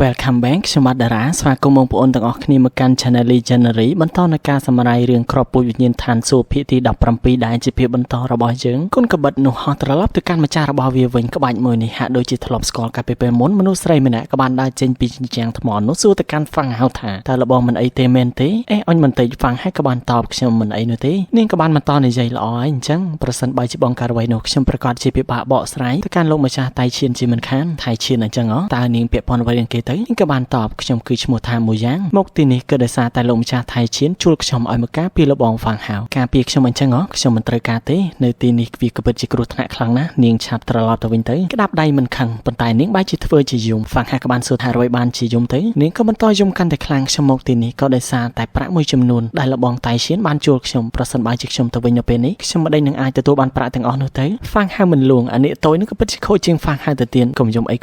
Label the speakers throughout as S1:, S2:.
S1: Welcome back ខ្ញុំបាទតារាស្វាគមន៍បងប្អូនទាំងអស់គ្នាមកកាន់ Channel Legendary បន្តនៅការសម្រាយរឿងគ្រាប់ពូជវិញ្ញាណឋានសួគ៌ភាគទី17ដែលជាភាគបន្តរបស់យើងគុណកបិតនោះហោះត្រឡប់ទៅកាន់ម្ចាស់របស់វាវិញក្បាច់មួយនេះហាក់ដូចជាធ្លាប់ស្គាល់កាលពីពេលមុនមនុស្សស្រីម្នាក់ក៏បានដើរចេញពីជញ្ជាំងថ្មនោះសួរទៅកាន់ហ្វាំងហៅថាតើល្បងមិនអីទេមែនទេអញមិនតិចហ្វាំងហើយក៏បានតបខ្ញុំមិនអីនោះទេនាងក៏បានបន្តនិយាយល្អហើយអញ្ចឹងប្រសិនបើជាបងការអ្វីនោះខ្ញុំប្រកាសជាពិបាកបកស្រាយទៅកាន់លោកម្ចាស់តៃឈៀនជាមិនខានថៃឈៀនអញ្ចឹងតើនាងពាក់ព័ន្ធអ្វីនឹងគេទៅនាងក៏បានតបខ្ញុំគឺឈ្មោះថាមួយយ៉ាងមកទីនេះគឺដោយសារតែលោកម្ចាស់ថៃឈៀនជួលខ្ញុំឲ្យមកការពីលបងហ្វាំងហៅការពីខ្ញុំអញ្ចឹងខ្ញុំមិនត្រូវការទេនៅទីនេះវាក៏ពិតជាគ្រោះថ្នាក់ខ្លាំងណាស់នាងឆាប់ត្រឡប់ទៅវិញទៅក្តាប់ដៃមិនខឹងប៉ុន្តែនាងបែរជាធ្វើជាយំហ្វាំងហៅក៏បានសួរថារយបានជាយំទៅនាងក៏បន្តយំកាន់តែខ្លាំងខ្ញុំមកទីនេះក៏ដោយសារតែប្រាក់មួយចំនួនដែលលបងតៃឈៀនបានជួលខ្ញុំប្រសិនបើជាខ្ញុំទៅវិញនៅពេលនេះខ្ញុំមិនដេញនឹងអាចទទួលបានប្រាក់ទាំងអស់នោះទៅហ្វាំងហៅមិនលួងអានេះតូចនោះក៏ពិតជាខូចជាងហ្វាំងហៅទៅទៀតកុំយំអី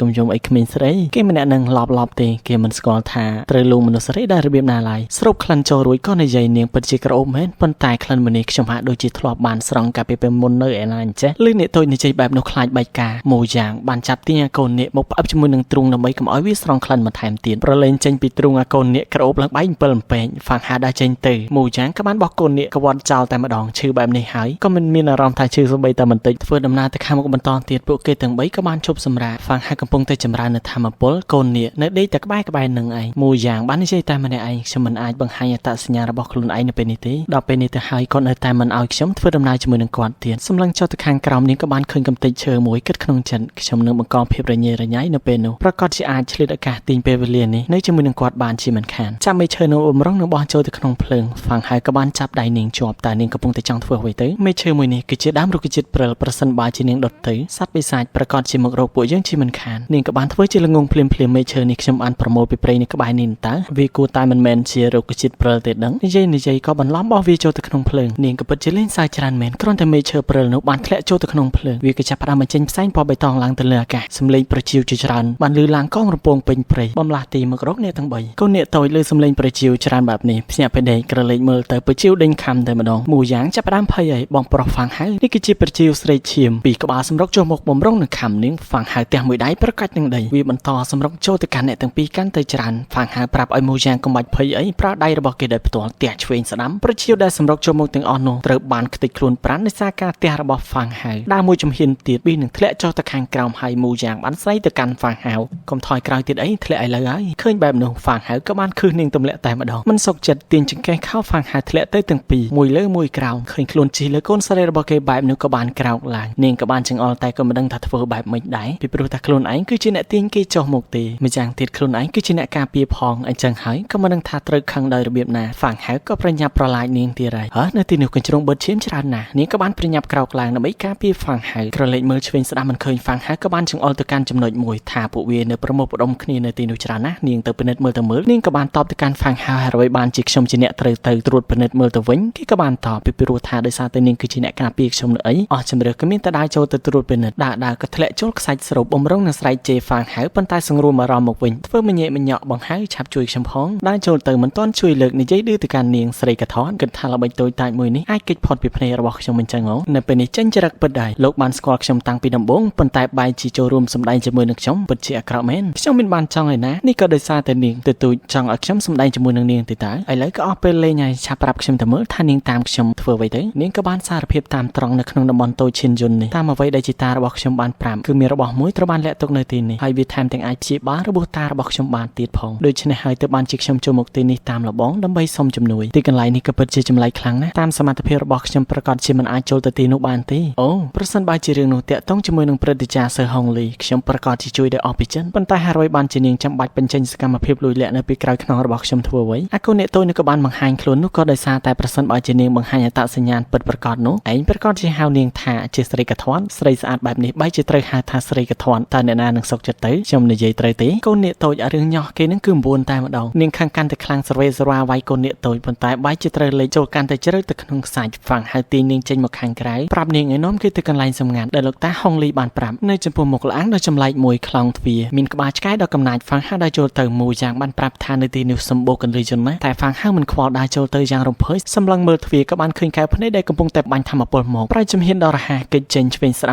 S1: ក្មេងស្រីគេម្នាក់នឹងឡប់ទេគេមិនស្គាល់ថាត្រូវលួងមនុស្សស្រីដែលរបៀបណាឡើយស្រូបក្លិនចូលរួចក៏និយាយនាងពិតជាក្រអូបមែនប៉ុន្តែក្លិនមួយនេះខ្ញុំហាក់ដូចជាធ្លាប់បានស្រង់កាលពីពេលមុននៅឯណាអញ្ចេះលឺអ្នកតូចនិយាយបែបនោះខ្លាចបែកការមួយយ៉ាងបានចាប់ទាញអាកូននាគមកផ្អឹបជាមួយនឹងទ្រូងដើម្បីកុំឲ្យវាស្រង់ក្លិនបន្ថែមទៀតប្រឡែងចេញពីទ្រូងអាកូននាគក្រអូបឡើងបែក7លំពេងហ្វាំងហាដើរចេញទៅមួយយ៉ាងក៏បានបោះកូននាគកវត្តចោលតែម្ដងឈឺបែបនេះហើយក៏មិនមានអារម្មណ៍ថាឈឺសូម្បីតែបន្តិចធ្វើដំណើរទៅខាងមុខបន្តទៀតពួកគេទាំង3ក៏បានជប់សម្រាកហ្វាំងហាកំពុងតែចម្រើននៅធម្មពលកូននាគនៅដេកតែក្បែរនឹងឯងមួយយ៉ាងបាននិយាយតែម្នាក់ឯងខ្ញុំមិនអាចបង្ហាញអត្តសញ្ញាណរបស់ខ្លួនឯងនៅពេលនេះទេដល់ពេលនេះទៅហើយគាត់នៅតែមិនឲ្យខ្ញុំធ្វើដំណើរជាមួយនឹងគាត់ទៀតសម្លឹងចុះទៅខាងក្រោមនាងក៏បានឃើញកំទេចឈើមួយគិតក្នុងចិត្តខ្ញុំនឹងបង្កភាពរញ៉េរញ៉ៃនៅពេលនោះប្រកាសជាអាចឆ្លៀតឱកាសទាញពេលវេលានេះនៅជាមួយនឹងគាត់បានជាមិនខានចាប់មេឈើនោះអ៊ុំរងនឹងបោះចូលទៅក្នុងភ្លើងហ្វាំងហើយក៏បានចាប់ដៃនាងជាប់តែនាងកំពុងតែចង់ធ្វើអ្វីទៅមេឈើមួយនេះគឺជាដើមរុក្ខជាតិព្រិលប្រសិនបើជានាងដុតទៅសត្វបិសាចប្រកាសជាមករកពួកយើងជាមិនខាននាងក៏បានធ្វើជាល្ងងភ្លាមមេឈើនេះខ្ញុំបានប្រមូលពីព្រៃនេះក្បែរនេះតើវាគួរតែមិនមែនជារុក្ខជាតិព្រិលទេដឹងនិយាយក៏បន្លំបោះវាចូលទៅក្នុងភ្លើងនាងក៏ពិតជាលេងសើចច្រើនមែនគ្រាន់តែមេឈើព្រិលនោះបានធ្លាក់ចូលទៅក្នុងភ្លើងវាក៏ចាប់ផ្ដើមបញ្ចេញផ្សែងពណ៌បៃតងឡើងទៅលើអាកាសសម្លេងប្រជាវជាច្រើនបានលឺឡើងកងរំពងពេញព្រៃបំលាស់ទីមករកអ្នកទាំង3កូនអ្នកតូចលឺសម្លេងប្រជាវច្រើនបែបនេះភ្ញាក់ពីដេកក្រឡេកមើលទៅប្រជាវដេញខំតែម្ដងមួយយ៉ាងចាប់ផ្ដើមភ័យហើយបងប្រុសហ្វាំងហៅនេះគឺជាប្រជាវស្រេកឈាមពីក្បាលសម្រុកចុះមកបំរុងនឹងខំនាងហ្វាំងហៅទះមួយដៃប្រកាច់នឹងដីវាបន្តសម្រុកចូលទៅកាន់អ្នកទាំងពីរកាន់តែច្រើនហ្វាំងហៅប្រាប់ឲ្យមួយយ៉ាងកុំបាច់ភ័យអីប្រើដៃរបស់គេដោយផ្ទាល់ទះឆ្វេងស្ដាំប្រជាវដែលសម្រុកចូលមកទាំងអស់នោះត្រូវបានខ្ទេចខ្លួនប្រាណដោយសារការទះរបស់ហ្វាំងហៅដើរមួយជំហានទៀតវានឹងធ្លាក់ចុះទៅខាងក្រោមហើយមួយយ៉ាងបានស្រីទៅកាន់ហ្វាំងហៅកុំថយក្រោយទៀតអីធ្លាក់ឥឡូវហើយឃើញបែបនោះហ្វាំងហៅក៏បានខឹសនាងទម្លាក់តែម្ដងមិនសុខចិត្តទាញចង្កេះខោហ្វាំងហៅធ្លាក់ទៅទាំងពីរមួយលើមួយក្រោមឃើញខ្លួនជិះលើកូនស្រីរបស់គេបែបនោះក៏បានក្រោកឡើងនាងក៏បានចង្អុលតែក៏មិនដឹងថាធ្វើបែបម៉េចដែរពីព្រោះតែខ្លួនឯងគឺជាអ្នកទាញគេចុះមកទេម្យ៉ាងទៀតខ្លួនឯងគឺជាអ្នកការពារផងអញ្ចឹងហើយក៏មិនដឹងថាត្រូវខឹងដោយរបៀបណាហ្វាំងហៅក៏ប្រញាប់ប្រឡាយនាងទៀតហើយនៅទីនោះកញ្ជ្រោងបឺតឈាមច្រើនណាស់នាងក៏បានប្រញាប់ក្រោកឡើងដើម្បីការពារហ្វាំងហៅក្រឡេកមើលឆ្វេងស្ដាំមិនឃើញហ្វាំងហៅក៏បានចង្អុលទៅកាន់ចំណុចមួយថាពួកវានៅប្រមូលផ្ដុំគ្នានៅទីនោះច្រើនណាស់នាងទៅពិនិត្យមើលនាងក៏បានតបទៅកាន់ហ្វាំងហៅហើយរយបានជាខ្ញុំជាអ្នកត្រូវទៅត្រួតពិនិត្យមើលទៅវិញគេក៏បានតបពីព្រោះថាដោយសារតែនាងគឺជាអ្នកការពារខ្ញុំនៅអីអស់ជំរឿក៏មានតែដើរចូលទៅត្រួតពិនិត្យដើរក៏ធ្លាក់ចូលខ្សាច់ស្រូបបំរុងនឹងស្រែកជេរហ្វាំងហៅប៉ុន្តែសង្រួមអារម្មណ៍មកវិញធ្វើមញ៉េមញក់បង្ហៅឆាប់ជួយខ្ញុំផងដើរចូលទៅមិនទាន់ជួយលើកនិយាយឌឺទៅកាន់នាងស្រីកថនគិតថាល្បិចតូចតាចមួយនេះអាចគេចផុតពីភ្នែករបស់ខ្ញុំអញ្ចឹងនៅពេលនេះចេញចរិតពិតដែរលោកបានស្គាល់ខ្ញុំតាំងពីដំបូងប៉ុន្តែបែរជាចូលរួមសម្ដែងជាមួយនឹងខ្ញុំពិតជាអាក្រក់មែនខ្ញុំមិនបានចង់ឯណានេះក៏ដោយសារតែនាងទទូចចង់ឲ្យខ្ញុំសម្ដែងជាមួយនឹងនាងទៅតើឥឡូវក៏អស់ពេលលេងហើយឆាប់ប្រាប់ខ្ញុំទៅមើលថានាងតាមខ្ញុំធ្វើអ្វីទៅនាងក៏បានសារភាពតាមត្រង់នៅក្នុងតំបន់តូចឈិនយុននេះតាមអ្វីដែលជាតារបស់ខ្ញុំបានប្រាប់គឺមានរបស់មួយត្រូវបានលាក់ទុកនៅទីនេះហើយវាថែមទាំងអាចព្យាបាលរបួសតារបស់ខ្ញុំបានទៀតផងដូច្នេះហើយទើបបានជាខ្ញុំចូលមកទីនេះតាមលបងដើម្បីសុំជំនួយទីកន្លែងនេះក៏ពិតជាចម្លែកខ្លាំងណាស់តាមសមត្ថភាពរបស់ខ្ញុំប្រកាសជាមិនអាចចូលទៅទីនោះបានទេអូប្រសិនបើជារឿងនោះតាក់ទងជាមួយនឹងព្រឹទ្ធាចារ្យសឺហុងលីខ្ញុំប្រកាសជាជួយដោយអស់ពីចិនប៉ុន្តែហារួយបានជានាងចាំបាច់បញ្ចេញសកម្មភាពលួចលាក់នៅពីក្រោយខ្នងរបស់ខ្ញុំធ្វើអ្វីអាកូនអ្នកតូចនោះក៏បានបង្ហាញខ្លួននោះក៏ដោយសារតែប្រសិនបើជានាងបង្ហាញអត្តសញ្ញាណពិតប្រាកដនោះឯងប្រកាសជាហៅនាងថាជាស្រីកថនស្រីស្អាតបែបនេះបែរជាត្រូវហៅថាស្រីកថនតើអ្នកណានឹងសុខចិត្តទៅខ្ញុំនិយាយត្រូវទេកូនអ្នកតូចអារឿងញោះគេនឹងគឺ9តែម្ដងនាងខឹងកាន់តែខ្លាំងស្រវេស្រវាវាយកូនអ្នកតូចប៉ុន្តែបែរជាត្រូវលេចចូលកាន់តែជ្រៅទៅក្នុងខ្សាច់ហ្វាំងហៅទាញនាងចេញមកខាងក្រៅប្រាប់នាងឲ្យនាំគេទៅកន្លែងសម្ងាត់ដែលលោកតាហុងលីបានប្រាប់នៅចំពោះមុខលអាងដ៏ចម្លែកមួយខ្លោងទ្វារមានក្បាលឆ្កែដ៏កំណាចហ្វាំងហៅដើរចូលទៅមួយយ៉ាងបានប្រាប់ថានៅទីនេះសម្បូរកន្លីជនណាស់តែហ្វាំងហៅមិនខ្វល់ដើរចូលទៅយ៉ាងរំភើយសម្លឹងមើលទ្វារក៏បានឃើញកែវភ្នែកដែលកំពុងតែបាញ់ធម្មពលមកប្រៃជំហានដ៏រហ័សគេចចេញឆ្វេងស្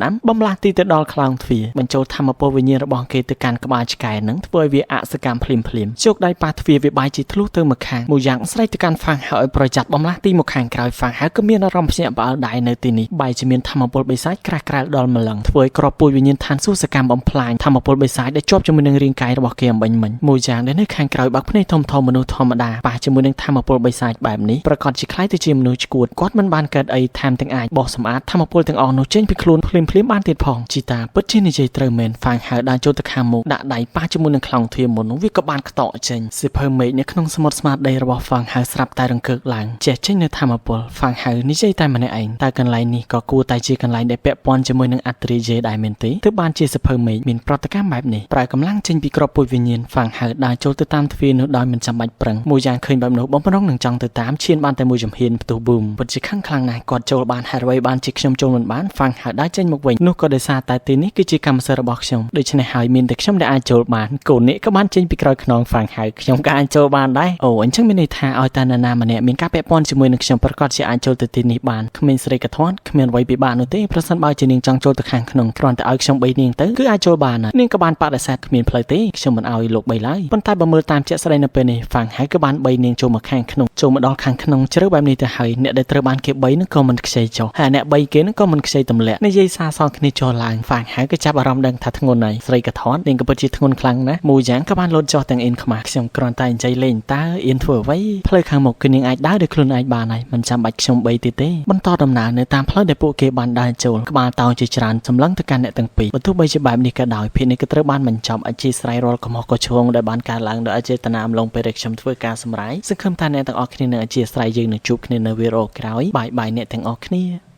S1: ដាំបំលាស់ទីទៅដល់ខ្លោងទ្វារបញ្ចូលធម្មពលវិញ្ញាណរបស់គេទៅកាន់ក្បាលឆ្ កែនឹងធ្វើឲ្យវាអសកម្មភ្លាមជោគដៃប៉ះទ្វារវាបែកជាធ្លុះទៅម្ខាងមួយយ៉ាងស្រេចទៅកាន់ហ្វាំងហើយប្រយ័ត្នបំលាស់ទីមកខាងក្រោយហ្វាំងហើយក៏មានអារម្មណ៍ភ្ញាក់ផ្អើលដែរនៅទីនេះបែរជាមានធម្មពលបិសាចក្រាស់ក្រែលដល់ម្លឹងធ្វើឲ្យក្របពូជវិញ្ញាណឋានសួគ៌សកម្មបំផ្លាញធម្មពលបិសាចដែលជាប់ជាមួយនឹងរាងកាយរបស់គេអំបញ្ញមិញមួយយ៉ាងដែលនៅខាងក្រោយបើកភ្នែកធំមនុស្សធម្មតាប៉ះជាមួយនឹងធម្មពលបិសាចបែបនេះប្រកាសជាคล้ายទៅជាមនុស្សឈួតគាត់មិនបានកើតអីថែមទាំងអាចបោះសម្អាតធម្មពលទាំងអស់នោះចេញពីខ្លួនភ្លាមបានទៀតផងជីតាពិតជានិយាយត្រូវមែនហ្វាំងហើយដើរចូលទៅខាងមុខដាក់ដៃប៉ះជាមួយនឹងខ្លោងទ្វារមុននោះវាក៏បានខ្តក់ចេញសិភើមេឃនៅក្នុងសមុទ្រស្មារតីរបស់ហ្វាំងហើយស្រាប់តែរង្គើកឡើងចេញនៅធម្មពលហ្វាំងហើយនិយាយតែម្នាក់ឯងតែកន្លែងនេះក៏គួរតែជាកន្លែងដែលពាក់ព័ន្ធជាមួយនឹងអត្រាយេដែរមែនទេទើបបានជាសិភើមេឃមានប្រតិកម្មបែបនេះប្រើកម្លាំងចេញពីក្របពូជវិញ្ញាណហ្វាំងហើយដើរចូលទៅតាមទ្វារនោះដោយមិនចាំបាច់ប្រឹងមួយយ៉ាងឃើញបែបនោះបំប្រងនឹងចង់ទៅតាមឈានបានតែមួយជំហានផ្ទុះប៊ូមពិតជាខឹងខ្លាំងណាស់គាត់ចូលបានហើយអ្វីបានជាខ្ញុំចូលមិនបានហ្វាំងហើយដើរចេញមកវិញនោះក៏ដោយសារតែទីនេះគឺជាកម្មសិទ្ធិរបស់ខ្ញុំដូច្នេះហើយមានតែខ្ញុំដែលអាចចូលបានកូននេះក៏បានចេញពីក្រោយខ្នងហ្វាំងហើយខ្ញុំក៏អាចចូលបានដែរអូអញ្ចឹងមានន័យថាឲ្យតែនរណាម្នាក់មានការពាក់ព័ន្ធជាមួយនឹងខ្ញុំប្រកាសជាអាចចូលទៅទីនេះបានគ្មានស្រីកធាន់គ្មានអ្វីពិបាកនោះទេប្រសិនបើជានាងចង់ចូលទៅខាងក្នុងគ្រាន់តែឲ្យខ្ញុំ3នាងទៅគឺអាចចូលបាននាងក៏បានបដិសេធគ្មានផ្លូវទេខ្ញុំមិនឲ្យលោក3ឡើយប៉ុន្តែបើមើលតាមជាក់ស្ដែងនៅពេលនេះហ្វាំងហើយក៏បាន3នាងចូលមកខាងក្នុងចូលមកដល់ខាងក្នុងជ្រៅបែបនេះទៅហើយអ្នកដែលត្រូវបានគេ3នឹងក៏មិនខ្ចីចុះហើយអ្នក3គេនឹងក៏មិនខ្ចីទម្លាក់និយាយសារសងគ្នាចុះឡើងហ្វាំងហើយក៏ចាប់អារម្មណ៍ដឹងថាធ្ងន់ហើយស្រីកធាន់នាងក៏ពិតជាធ្ងន់ខ្លាំងណាស់មួយយ៉ាងក៏បានលោតចុះទាំងអៀនខ្មាស់ខ្ញុំគ្រាន់តែនិយាយលេងតើអៀនធ្វើអ្វីផ្លូវខាងមុខគឺនាងអាចដើរដោយខ្លួនឯងបានហើយមិនចាំបាច់ខ្ញុំ3ទៀតទេបន្តដំណើរនៅតាមផ្លូវដែលពួកគេបានដើរចូលក្បាលតោងជាច្រើនសម្លឹងទៅកាន់អ្នកទាំងពីរបើទោះបីជាបែបនេះក៏ដោយភាពនេះក៏ត្រូវបានបញ្ចប់អធិស្ឋានរាល់កំហុសកុសឆ្គងដែលបានកើតឡើងដោយអចេតនាអំឡុងពេលដែលខ្ញុំធ្វើការសម្រាយសង្ឃឹមថាអ្នកទាំងអស់គ្នានឹងអធិស្ឋានយើងនឹងជួបគ្នានៅវីដេអូក្រោយបាយអ្នកទាំងអស់គ្នា